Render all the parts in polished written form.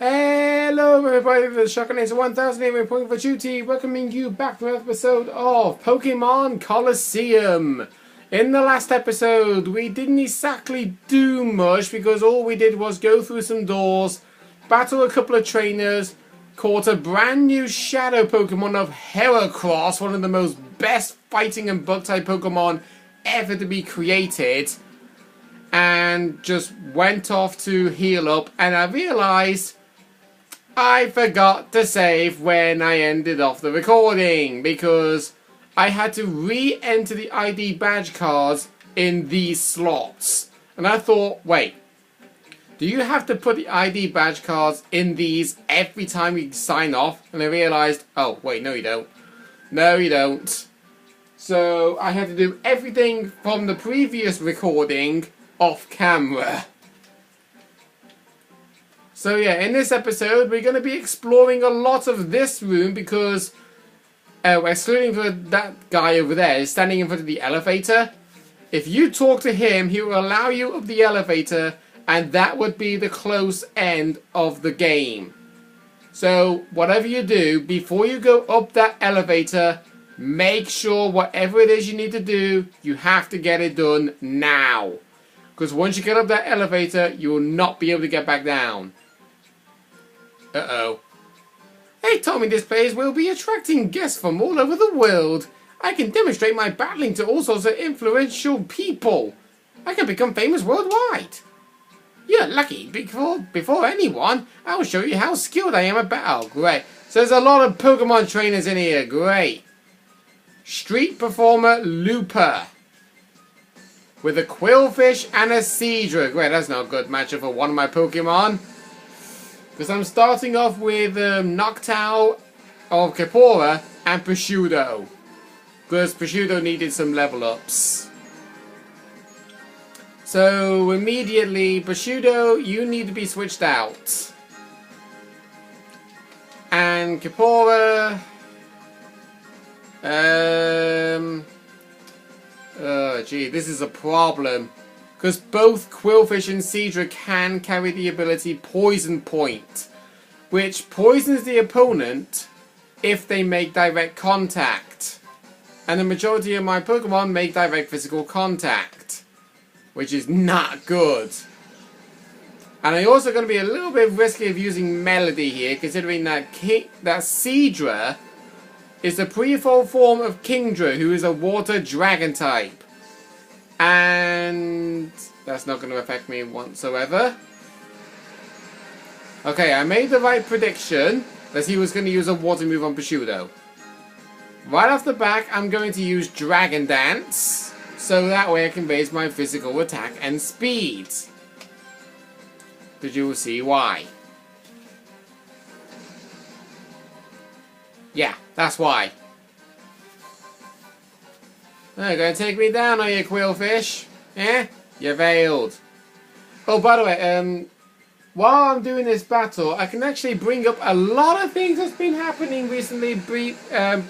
Hello everybody, this is Shotgun Ace 1000 reporting for duty, welcoming you back to another episode of Pokémon Colosseum. In the last episode, we didn't exactly do much because all we did was go through some doors, battle a couple of trainers, caught a brand new shadow Pokemon of Heracross, one of the most best fighting and bug type Pokemon ever to be created, and just went off to heal up, and I realised I forgot to save when I ended off the recording because I had to re-enter the ID badge cards in these slots. And I thought, wait, do you have to put the ID badge cards in these every time you sign off? And I realised, oh, wait, no you don't. No you don't. So I had to do everything from the previous recording off camera. So yeah, in this episode, we're going to be exploring a lot of this room because, excluding for that guy over there, is standing in front of the elevator. If you talk to him, he will allow you up the elevator, and that would be the close end of the game. So, whatever you do, before you go up that elevator, make sure whatever it is you need to do, you have to get it done now. Because once you get up that elevator, you will not be able to get back down. Uh-oh. They told me this place will be attracting guests from all over the world. I can demonstrate my battling to all sorts of influential people. I can become famous worldwide. You're lucky. Before anyone, I'll show you how skilled I am at battle. Great. So there's a lot of Pokemon trainers in here. Great. Street performer Looper. With a Quillfish and a Seadra. Great, that's not a good matchup for one of my Pokemon. Because I'm starting off with Noctowl of Capora and Prosciutto. Because Prosciutto needed some level ups. So immediately, Prosciutto, you need to be switched out. And Capora... oh gee, this is a problem. Because both Quillfish and Seadra can carry the ability Poison Point, which poisons the opponent if they make direct contact. And the majority of my Pokemon make direct physical contact, which is not good. And I'm also going to be a little bit risky of using Melody here, considering that Seadra is the pre-evolved form of Kingdra, who is a water dragon type. And that's not going to affect me whatsoever. Okay, I made the right prediction that he was going to use a water move on Prosciutto. Right off the back, I'm going to use Dragon Dance, so that way I can raise my physical attack and speed. But you will see why. Yeah, that's why. You're going to take me down, are you, Quillfish? Eh? You failed. Oh, by the way, while I'm doing this battle, I can actually bring up a lot of things that's been happening recently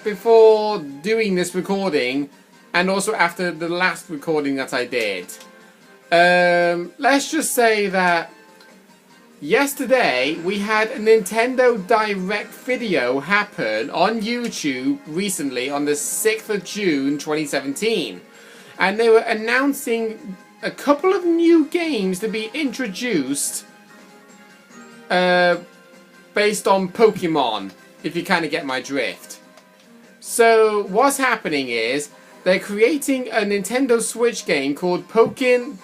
before doing this recording, and also after the last recording that I did. Let's just say that yesterday we had a Nintendo Direct video happen on YouTube recently on the 6th of June 2017. And they were announcing a couple of new games to be introduced based on Pokemon, if you kind of get my drift. So what's happening is they're creating a Nintendo Switch game called Pokémon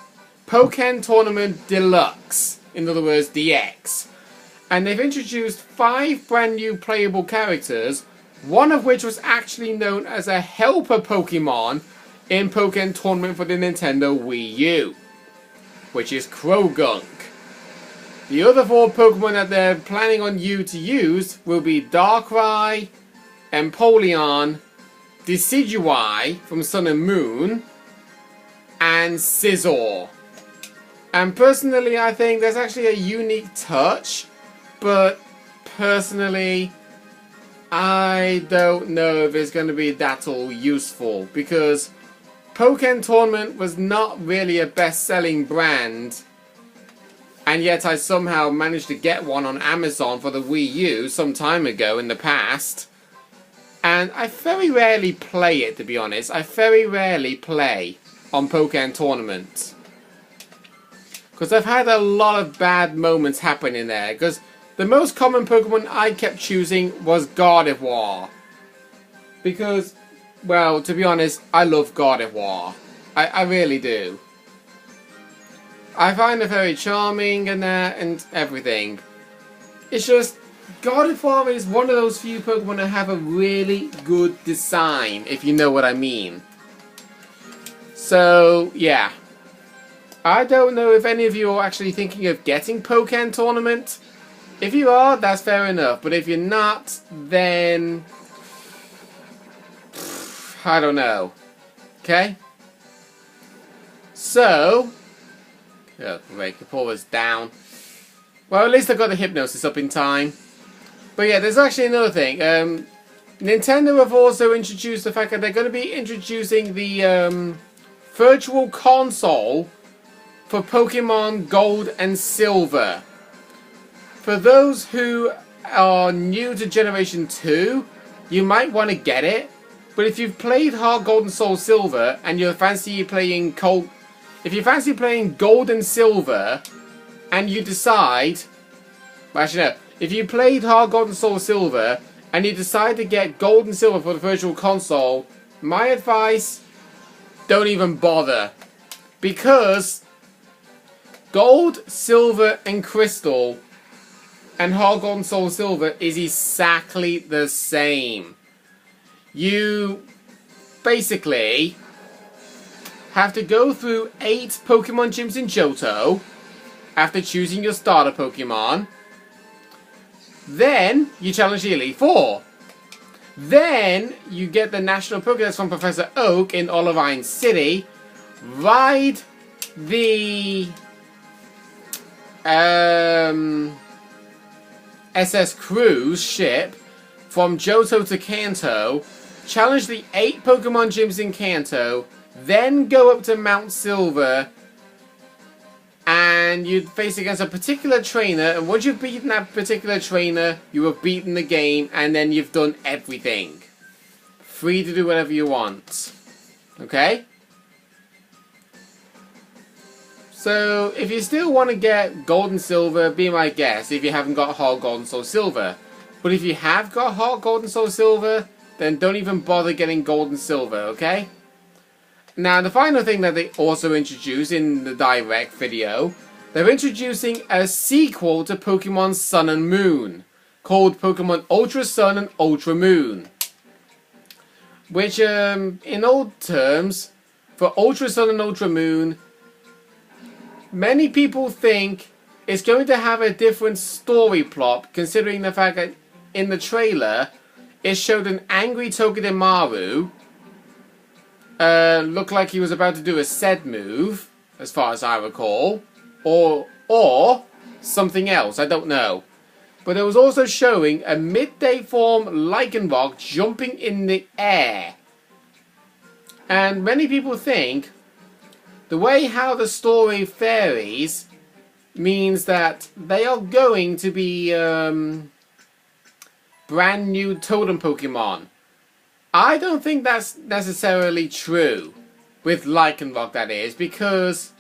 Tournament Deluxe. In other words, DX. And they've introduced 5 brand new playable characters, one of which was actually known as a helper Pokemon in Pokémon Tournament for the Nintendo Wii U, which is Krogunk. The other 4 Pokemon that they're planning on you to use will be Darkrai, Empoleon, Decidueye from Sun and Moon, and Scizor. And personally, I think there's actually a unique touch, but personally, I don't know if it's going to be that all useful, because Pokémon Tournament was not really a best-selling brand And yet I somehow managed to get one on Amazon for the Wii U some time ago in the past. And I very rarely play it, to be honest. I very rarely play on Pokémon tournaments. Because I've had a lot of bad moments happen in there. Because the most common Pokemon I kept choosing was Gardevoir. Because, well, to be honest, I love Gardevoir. I really do. I find it very charming and everything. It's just, Gardevoir is one of those few Pokemon that have a really good design, if you know what I mean. So, yeah. I don't know if any of you are actually thinking of getting Pokémon Tournament. If you are, that's fair enough. But if you're not, then I don't know. Okay? So, oh, wait, the pull was down. Well, at least I got the hypnosis up in time. But yeah, there's actually another thing. Nintendo have also introduced the fact that they're going to be introducing the Virtual Console for Pokemon Gold and Silver. For those who are new to Generation 2, you might want to get it. But if you've played Heart Gold and Soul Silver and you fancy playing Gold and Silver, and you decide, well, actually no, if you played Heart Gold and Soul Silver and you decide to get Gold and Silver for the Virtual Console, my advice, don't even bother, because Gold, Silver, and Crystal and Heart Gold and Soul Silver is exactly the same. You basically have to go through 8 Pokemon gyms in Johto after choosing your starter Pokemon. Then you challenge the Elite Four. Then you get the National Pokédex from Professor Oak in Olivine City. Ride the SS Cruise ship from Johto to Kanto. Challenge the 8 Pokemon gyms in Kanto. Then go up to Mount Silver. And you'd face against a particular trainer. And once you've beaten that particular trainer, you have beaten the game. And then you've done everything. Free to do whatever you want. Okay? So, if you still want to get Gold and Silver, be my guest if you haven't got Heart Gold and Soul Silver. But if you have got Heart Gold and Soul Silver, then don't even bother getting Gold and Silver, okay? Now, the final thing that they also introduced in the Direct video, they're introducing a sequel to Pokemon Sun and Moon, called Pokemon Ultra Sun and Ultra Moon. Which, in old terms, for Ultra Sun and Ultra Moon, many people think it's going to have a different story plot, considering the fact that in the trailer, it showed an angry Togedemaru looked like he was about to do a Zed move, as far as I recall, or something else, I don't know. But it was also showing a midday form Lycanroc jumping in the air. And many people think the way how the story varies means that they are going to be brand new totem Pokemon. I don't think that's necessarily true with Lycanroc, that is, because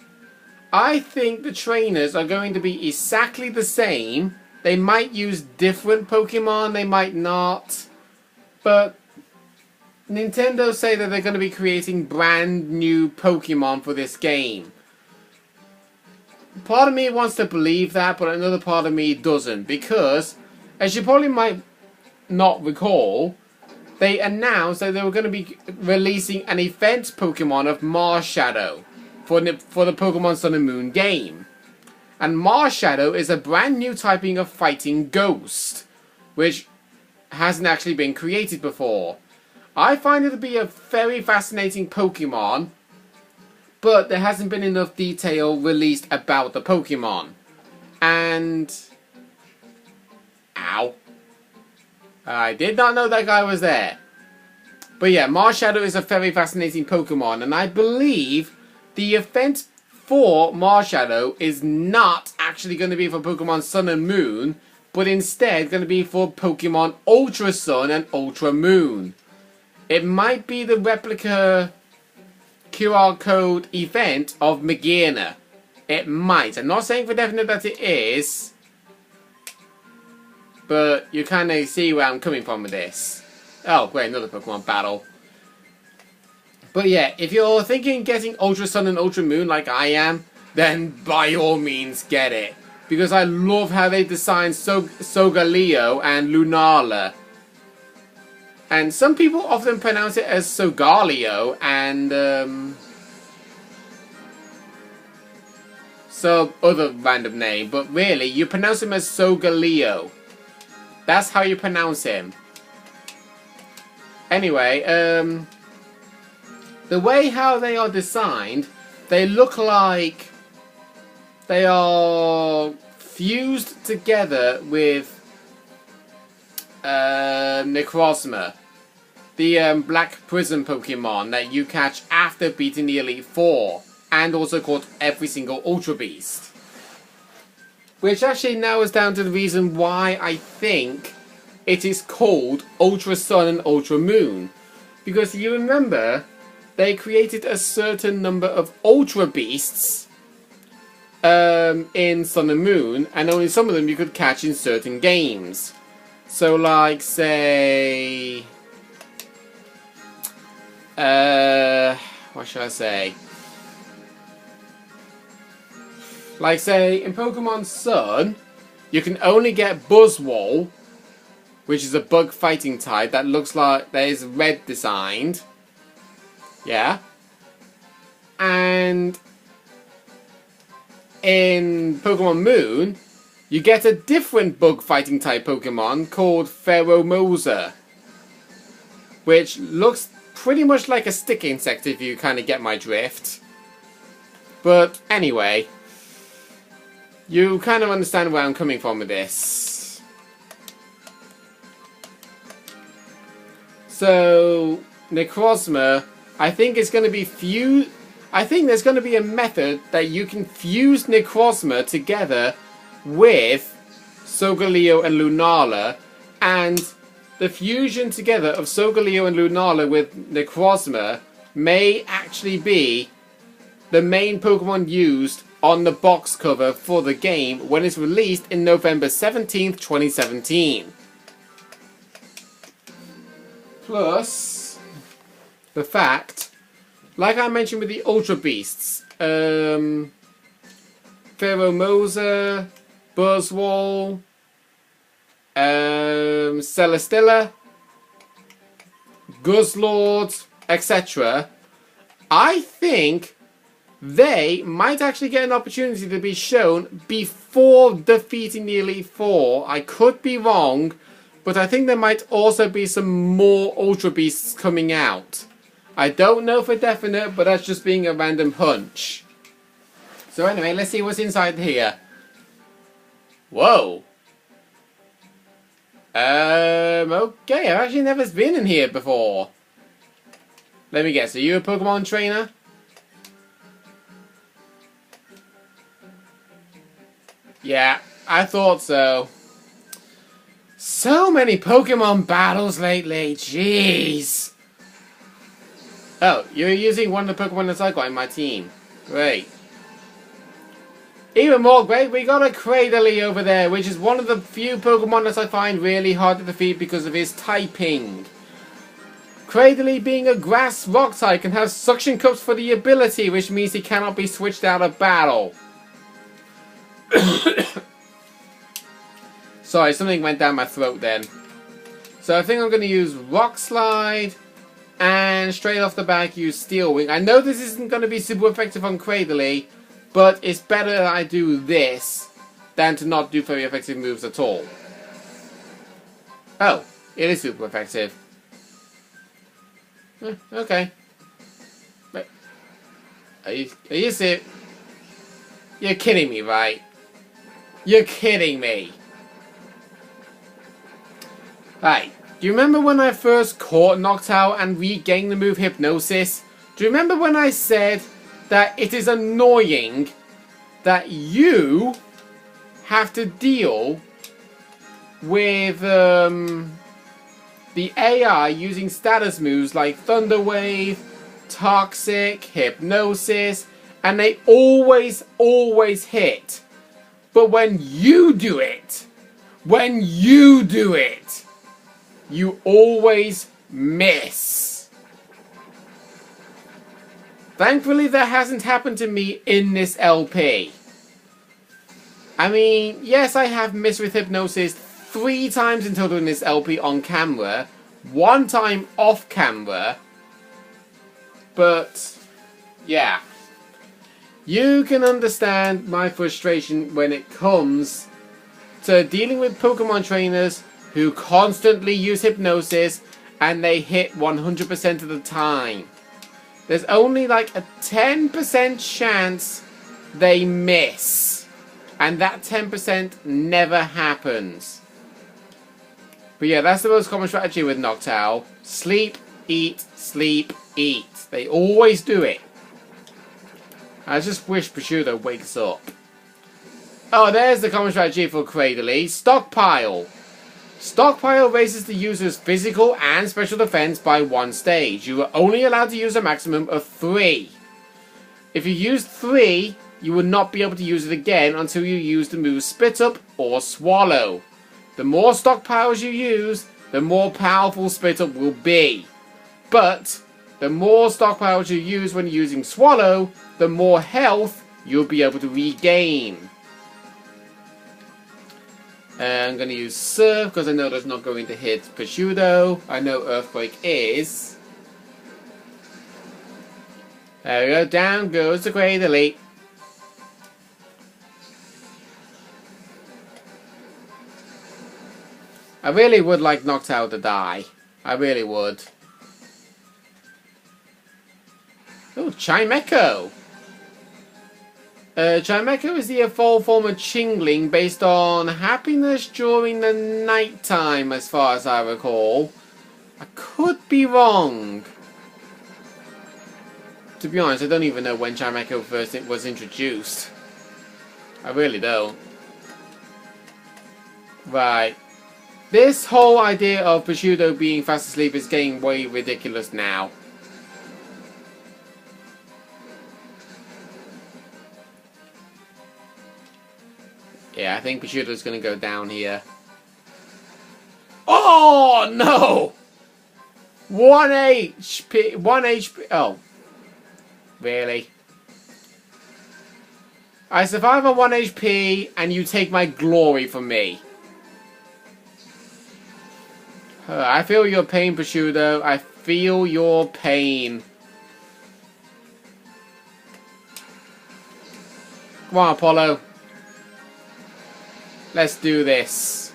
I think the trainers are going to be exactly the same. They might use different Pokemon, they might not, but Nintendo say that they're going to be creating brand new Pokemon for this game. Part of me wants to believe that, but another part of me doesn't, because, as you probably might not recall, they announced that they were going to be releasing an event Pokemon of Marshadow for the Pokemon Sun and Moon game. And Marshadow is a brand new typing of fighting ghost, which hasn't actually been created before. I find it to be a very fascinating Pokemon, but there hasn't been enough detail released about the Pokemon. And ow. I did not know that guy was there. But yeah, Marshadow is a very fascinating Pokemon, and I believe the event for Marshadow is not actually actually going to be for Pokemon Sun and Moon, but instead going to be for Pokemon Ultra Sun and Ultra Moon. It might be the replica QR code event of Magearna. It might. I'm not saying for definite that it is, but you kind of see where I'm coming from with this. Oh, great, another Pokemon battle. But yeah, if you're thinking getting Ultra Sun and Ultra Moon like I am, then by all means get it. Because I love how they designed Solgaleo and Lunala. And some people often pronounce it as Solgaleo and some other random name. But really, you pronounce him as Solgaleo. That's how you pronounce him. Anyway, the way how they are designed, they look like they are fused together with Necrozma, the Black Prism Pokemon that you catch after beating the Elite Four, and also caught every single Ultra Beast. Which actually narrows down to the reason why I think it is called Ultra Sun and Ultra Moon. Because you remember, they created a certain number of Ultra Beasts in Sun and Moon, and only some of them you could catch in certain games. So like, say... what should I say? Like, say, in Pokemon Sun, you can only get Buzzwole, which is a bug fighting type that looks like that is red designed. Yeah. And in Pokemon Moon, you get a different bug fighting type Pokemon called Pheromosa, which looks pretty much like a stick insect if you kind of get my drift. But anyway, you kind of understand where I'm coming from with this. So, Necrozma, I think it's going to be fused. I think there's going to be a method that you can fuse Necrozma together with Solgaleo and Lunala, and the fusion together of Solgaleo and Lunala with Necrozma may actually be the main Pokemon used on the box cover for the game when it's released in November 17th, 2017. Plus, the fact, like I mentioned with the Ultra Beasts, Pheromosa, Buzzwole, Celesteela, Guzzlord, etc. I think they might actually get an opportunity to be shown before defeating the Elite Four. I could be wrong, but I think there might also be some more Ultra Beasts coming out. I don't know for definite, but that's just being a random hunch. So anyway, let's see what's inside here. Whoa. Okay, I've actually never been in here before. Let me guess, are you a Pokemon trainer? Yeah, I thought so. So many Pokemon battles lately, jeez. Oh, you're using one of the Pokemon that I got in my team. Great. Even more great, we got a Cradily over there, which is one of the few Pokemon that I find really hard to defeat because of his typing. Cradily, being a grass rock type, can have suction cups for the ability, which means he cannot be switched out of battle. Sorry, something went down my throat then. So I think I'm going to use Rock Slide, and straight off the back use Steel Wing. I know this isn't going to be super effective on Cradily, but it's better that I do this than to not do very effective moves at all. Oh, it is super effective. Okay. But are you serious? You're kidding me, right? You're kidding me. Right. Do you remember when I first caught Noctowl and regained the move Hypnosis? Do you remember when I said that it is annoying that you have to deal with the AI using status moves like Thunder Wave, Toxic, Hypnosis, and they always hit. But when you do it, you always miss. Thankfully, that hasn't happened to me in this LP. I mean, yes, I have missed with Hypnosis 3 times in total in this LP on camera. 1 time off camera. But, yeah. You can understand my frustration when it comes to dealing with Pokemon trainers who constantly use Hypnosis and they hit 100% of the time. There's only like a 10% chance they miss. And that 10% never happens. But yeah, that's the most common strategy with Noctowl. Sleep, eat, sleep, eat. They always do it. I just wish Prosciutto wakes up. Oh, there's the common strategy for Cradily. Stockpile. Stockpile raises the user's physical and special defense by 1 stage. You are only allowed to use a maximum of 3. If you use 3, you will not be able to use it again until you use the moves Spit Up or Swallow. The more stockpiles you use, the more powerful Spit Up will be. But the more stockpiles you use when using Swallow, the more health you'll be able to regain. I'm going to use Surf because I know that's not going to hit Prosciutto. I know Earthquake is. There we go, down goes the Cradily. I really would like Noctowl to die. I really would. Oh, Chimecho! Chimecho is the evolved form of Chingling based on happiness during the night time, as far as I recall. I could be wrong. To be honest, I don't even know when Chimecho first was introduced. I really don't. Right. This whole idea of Prosciutto being fast asleep is getting way ridiculous now. Yeah, I think Prosciutto's gonna go down here. Oh no! 1 HP. 1 HP. Oh. Really? I survive on 1 HP and you take my glory from me. I feel your pain, Prosciutto. I feel your pain. Come on, Apollo. Let's do this.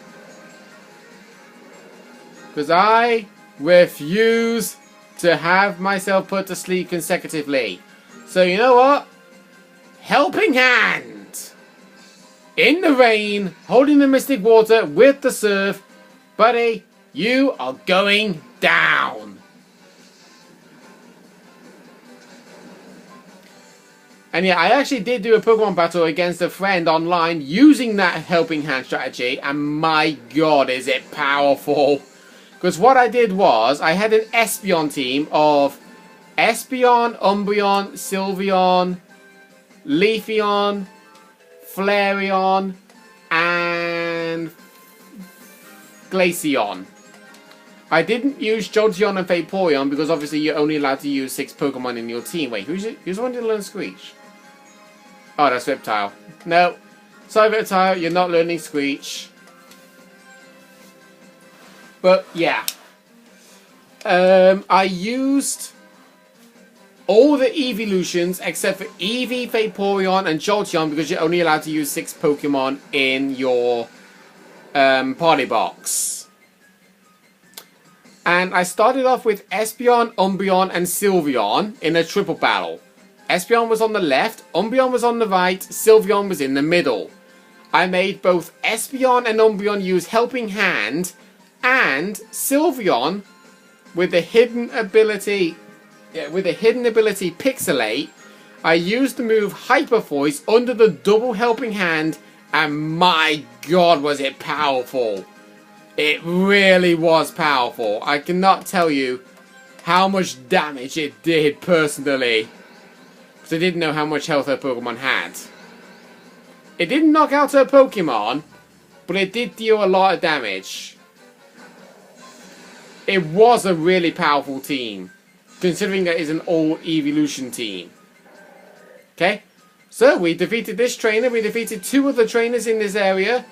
Because I refuse to have myself put to sleep consecutively. So you know what? Helping Hand! In the rain, holding the Mystic Water with the Surf. Buddy, you are going down. And yeah, I actually did do a Pokemon battle against a friend online using that Helping Hand strategy, and my god, is it powerful. Because what I did was, I had an Espeon team of Espeon, Umbreon, Sylveon, Leafeon, Flareon, and Glaceon. I didn't use Jolteon and Vaporeon because obviously you're only allowed to use 6 Pokemon in your team. Wait, who's the one to learn Screech? Oh, that's Reptile. No. Sorry, Reptile, you're not learning Screech. But, yeah. I used all the evolutions except for Eevee, Vaporeon, and Jolteon because you're only allowed to use 6 Pokemon in your party box. And I started off with Espeon, Umbreon, and Sylveon in a triple battle. Espeon was on the left, Umbreon was on the right, Sylveon was in the middle. I made both Espeon and Umbreon use Helping Hand, and Sylveon, with the hidden ability Pixelate, I used the move Hyper Voice under the double Helping Hand And my god, was it powerful. It really was powerful. I cannot tell you how much damage it did personally. Because I didn't know how much health her Pokemon had. It didn't knock out her Pokemon, but it did deal a lot of damage. It was a really powerful team, considering that it's an old evolution team. Okay, so we defeated this trainer. We defeated 2 other trainers in this area.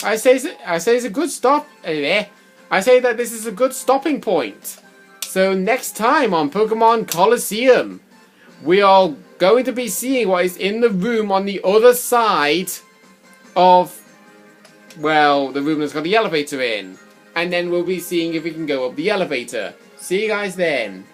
I say it's a good stop. I say that this is a good stopping point. So next time on Pokemon Colosseum, we are going to be seeing what is in the room on the other side of, well, the room that's got the elevator in. And then we'll be seeing if we can go up the elevator. See you guys then.